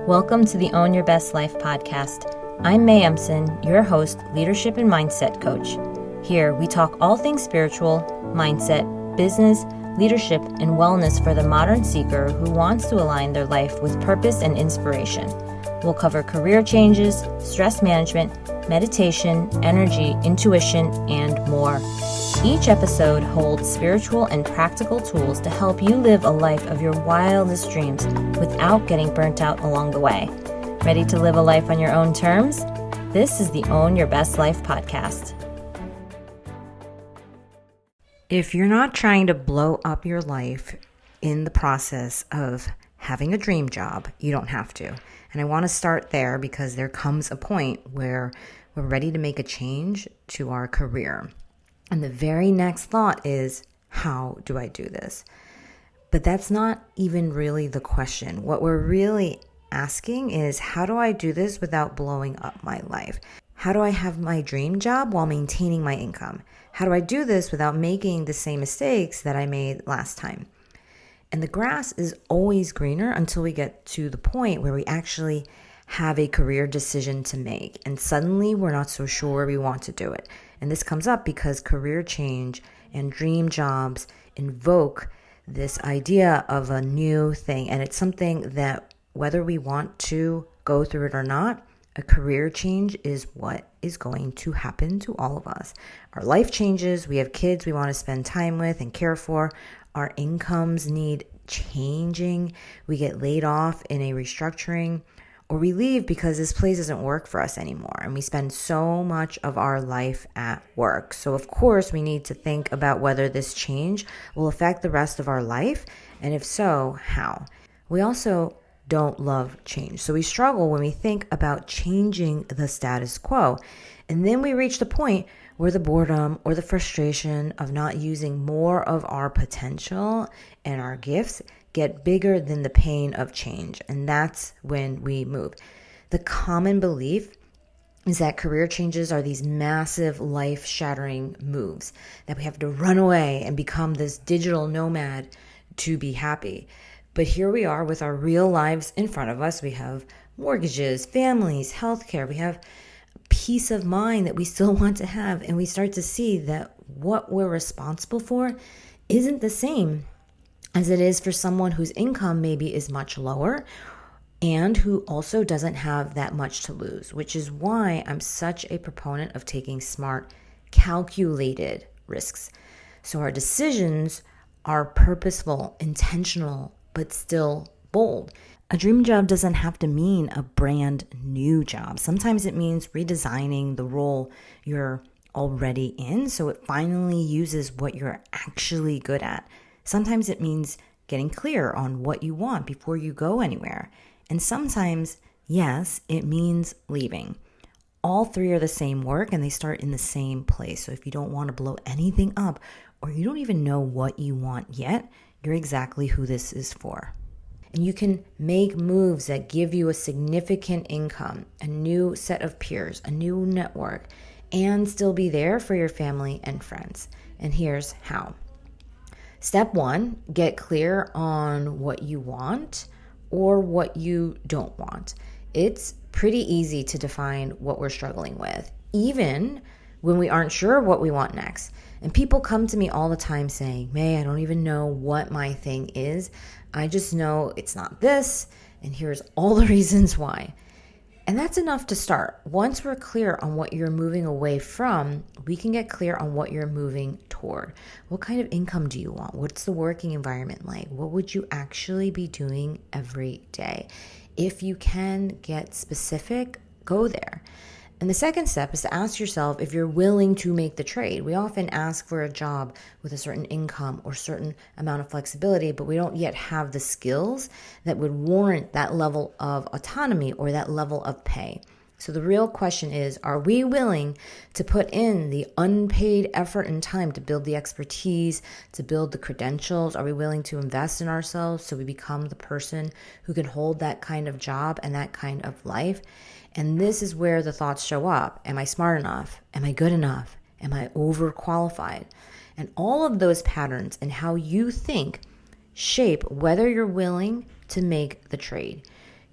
Welcome to the Own Your Best Life podcast. I'm May Emson, your host, leadership and mindset coach. Here, we talk all things spiritual, mindset, business, leadership, and wellness for the modern seeker who wants to align their life with purpose and inspiration. We'll cover career changes, stress management, meditation, energy, intuition, and more. Each episode holds spiritual and practical tools to help you live a life of your wildest dreams without getting burnt out along the way. Ready to live a life on your own terms? This is the Own Your Best Life podcast. If you're not trying to blow up your life in the process of having a dream job, you don't have to. And I want to start there because there comes a point where we're ready to make a change to our career. And the very next thought is, how do I do this? But that's not even really the question. What we're really asking is, how do I do this without blowing up my life? How do I have my dream job while maintaining my income? How do I do this without making the same mistakes that I made last time? And the grass is always greener until we get to the point where we actually have a career decision to make. And suddenly we're not so sure we want to do it. And this comes up because career change and dream jobs invoke this idea of a new thing. And it's something that whether we want to go through it or not, a career change is what is going to happen to all of us. Our life changes. We have kids we want to spend time with and care for. Our incomes need changing. We get laid off in a restructuring, or we leave because this place doesn't work for us anymore. And we spend so much of our life at work. So of course, we need to think about whether this change will affect the rest of our life. And if so, how? We also don't love change. So we struggle when we think about changing the status quo. And then we reach the point where the boredom or the frustration of not using more of our potential and our gifts get bigger than the pain of change. And that's when we move. The common belief is that career changes are these massive life-shattering moves, that we have to run away and become this digital nomad to be happy. But here we are with our real lives in front of us. We have mortgages, families, healthcare. We have peace of mind that we still want to have. And we start to see that what we're responsible for isn't the same as it is for someone whose income maybe is much lower and who also doesn't have that much to lose, which is why I'm such a proponent of taking smart, calculated risks. So our decisions are purposeful, intentional, but still bold. A dream job doesn't have to mean a brand new job. Sometimes it means redesigning the role you're already in so it finally uses what you're actually good at. Sometimes it means getting clear on what you want before you go anywhere. And sometimes, yes, it means leaving. All three are the same work and they start in the same place. So if you don't want to blow anything up or you don't even know what you want yet, you're exactly who this is for. And you can make moves that give you a significant income, a new set of peers, a new network, and still be there for your family and friends. And here's how. Step 1, get clear on what you want or what you don't want. It's pretty easy to define what we're struggling with, even when we aren't sure what we want next. And people come to me all the time saying, May, I don't even know what my thing is. I just know it's not this, and here's all the reasons why. And that's enough to start. Once we're clear on what you're moving away from, we can get clear on what you're moving toward. What kind of income do you want? What's the working environment like? What would you actually be doing every day? If you can get specific, go there. And the second step is to ask yourself if you're willing to make the trade. We often ask for a job with a certain income or certain amount of flexibility, but we don't yet have the skills that would warrant that level of autonomy or that level of pay. So the real question is, are we willing to put in the unpaid effort and time to build the expertise, to build the credentials? Are we willing to invest in ourselves so we become the person who can hold that kind of job and that kind of life? And this is where the thoughts show up. Am I smart enough? Am I good enough? Am I overqualified? And all of those patterns and how you think shape whether you're willing to make the trade.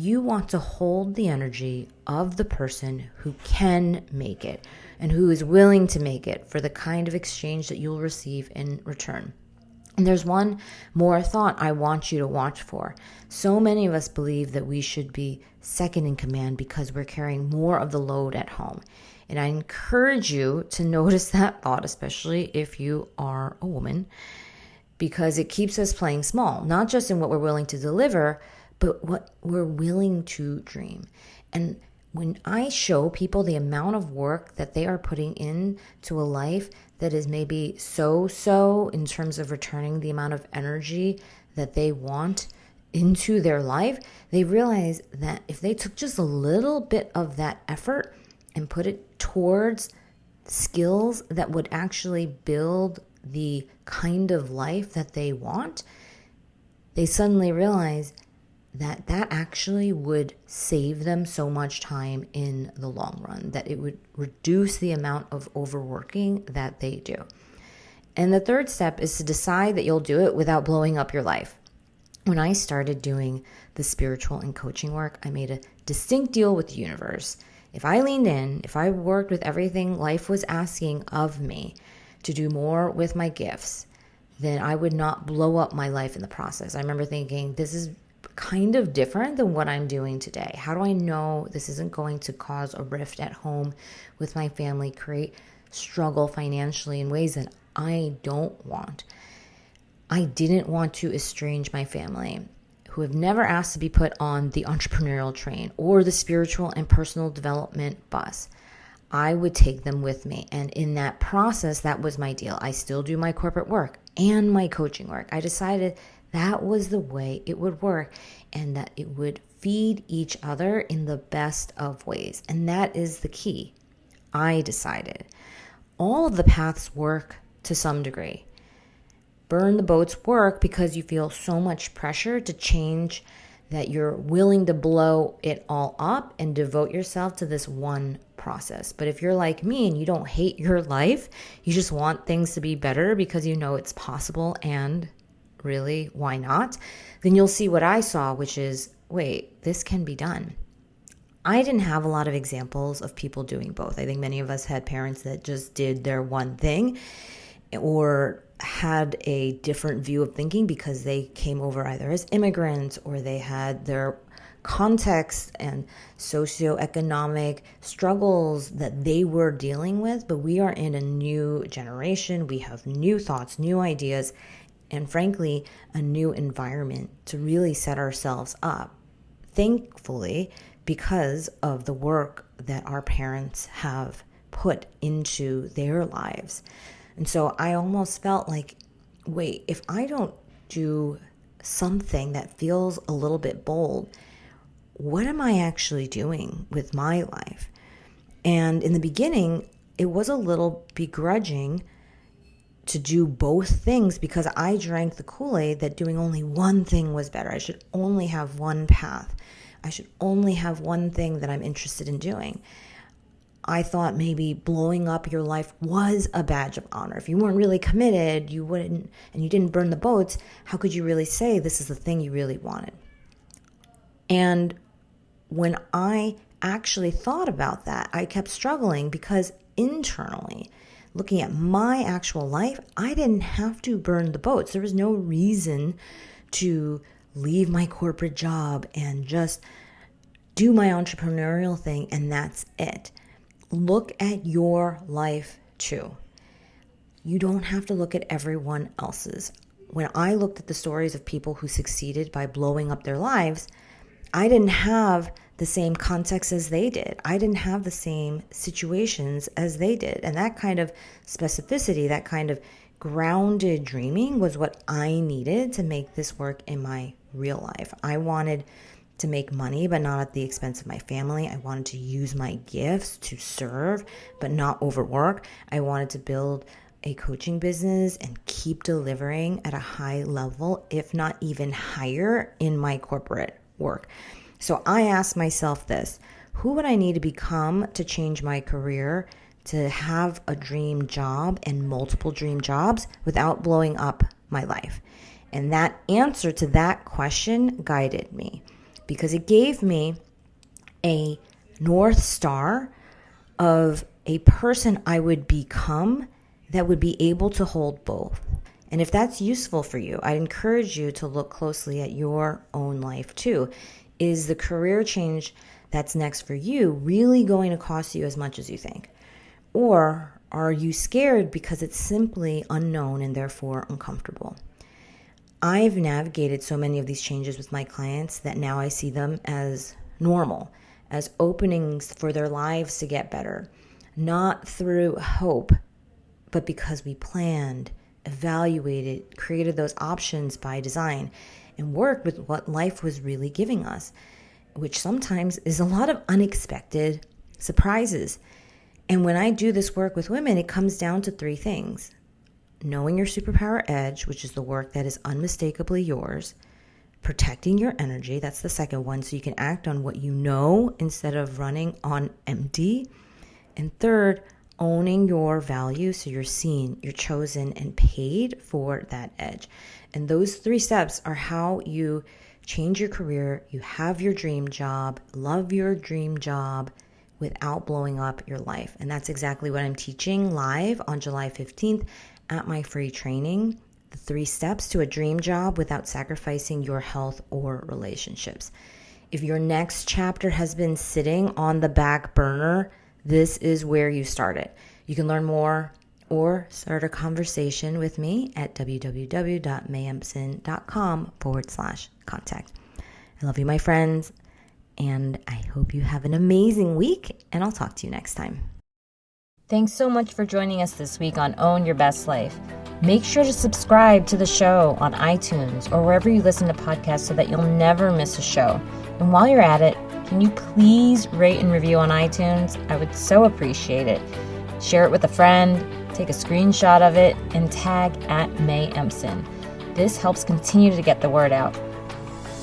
You want to hold the energy of the person who can make it and who is willing to make it for the kind of exchange that you'll receive in return. And there's one more thought I want you to watch for. So many of us believe that we should be second in command because we're carrying more of the load at home. And I encourage you to notice that thought, especially if you are a woman, because it keeps us playing small, not just in what we're willing to deliver, but what we're willing to dream. And when I show people the amount of work that they are putting into a life that is maybe so in terms of returning the amount of energy that they want into their life, they realize that if they took just a little bit of that effort and put it towards skills that would actually build the kind of life that they want, they suddenly realize that actually would save them so much time in the long run, that it would reduce the amount of overworking that they do. And the third step is to decide that you'll do it without blowing up your life. When I started doing the spiritual and coaching work, I made a distinct deal with the universe. If I leaned in, if I worked with everything life was asking of me to do more with my gifts, then I would not blow up my life in the process. I remember thinking, this is kind of different than what I'm doing today. How do I know this isn't going to cause a rift at home with my family, create struggle financially in ways that I don't want? I didn't want to estrange my family, who have never asked to be put on the entrepreneurial train or the spiritual and personal development bus. I would take them with me. And in that process, that was my deal. I still do my corporate work and my coaching work. I decided that was the way it would work and that it would feed each other in the best of ways. And that is the key. I decided. All of the paths work to some degree. Burn the boats work because you feel so much pressure to change that you're willing to blow it all up and devote yourself to this one process. But if you're like me and you don't hate your life, you just want things to be better because you know it's possible and really, why not? Then you'll see what I saw, which is, wait, this can be done. I didn't have a lot of examples of people doing both. I think many of us had parents that just did their one thing or had a different view of thinking because they came over either as immigrants or they had their context and socioeconomic struggles that they were dealing with. But we are in a new generation. We have new thoughts, new ideas, and frankly, a new environment to really set ourselves up. Thankfully, because of the work that our parents have put into their lives. And so I almost felt like, wait, if I don't do something that feels a little bit bold, what am I actually doing with my life? And in the beginning, it was a little begrudging to do both things because I drank the Kool-Aid that doing only one thing was better. I should only have one path. I should only have one thing that I'm interested in doing. I thought maybe blowing up your life was a badge of honor. If you weren't really committed, you wouldn't, and you didn't burn the boats, how could you really say this is the thing you really wanted? And when I actually thought about that, I kept struggling because internally, looking at my actual life, I didn't have to burn the boats. There was no reason to leave my corporate job and just do my entrepreneurial thing, and that's it. Look at your life too. You don't have to look at everyone else's. When I looked at the stories of people who succeeded by blowing up their lives, I didn't have the same context as they did. I didn't have the same situations as they did. And that kind of specificity, that kind of grounded dreaming was what I needed to make this work in my real life. I wanted to make money, but not at the expense of my family. I wanted to use my gifts to serve, but not overwork. I wanted to build a coaching business and keep delivering at a high level, if not even higher in my corporate work. So I asked myself this: who would I need to become to change my career, to have a dream job and multiple dream jobs without blowing up my life? And that answer to that question guided me. because it gave me a North Star of a person I would become that would be able to hold both. And if that's useful for you, I'd encourage you to look closely at your own life too. Is the career change that's next for you really going to cost you as much as you think? Or are you scared because it's simply unknown and therefore uncomfortable? I've navigated so many of these changes with my clients that now I see them as normal, as openings for their lives to get better, not through hope, but because we planned, evaluated, created those options by design, and worked with what life was really giving us, which sometimes is a lot of unexpected surprises. And when I do this work with women, it comes down to three things: knowing your superpower edge, which is the work that is unmistakably yours; protecting your energy, that's the second one, so you can act on what you know instead of running on empty; and third, owning your value so you're seen, you're chosen, and paid for that edge. And those three steps are how you change your career, you have your dream job, love your dream job without blowing up your life. And that's exactly what I'm teaching live on July 15th at my free training, the 3 steps to a dream job without sacrificing your health or relationships. If your next chapter has been sitting on the back burner, this is where you start it. You can learn more or start a conversation with me at www.mayempson.com/contact. I love you, my friends, and I hope you have an amazing week, and I'll talk to you next time. Thanks so much for joining us this week on Own Your Best Life. Make sure to subscribe to the show on iTunes or wherever you listen to podcasts so that you'll never miss a show. And while you're at it, can you please rate and review on iTunes? I would so appreciate it. Share it with a friend, take a screenshot of it, and tag @MayEmpson. This helps continue to get the word out.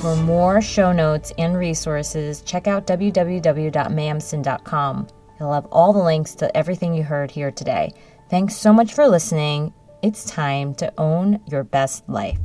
For more show notes and resources, check out www.mayempson.com. You'll have all the links to everything you heard here today. Thanks so much for listening. It's time to own your best life.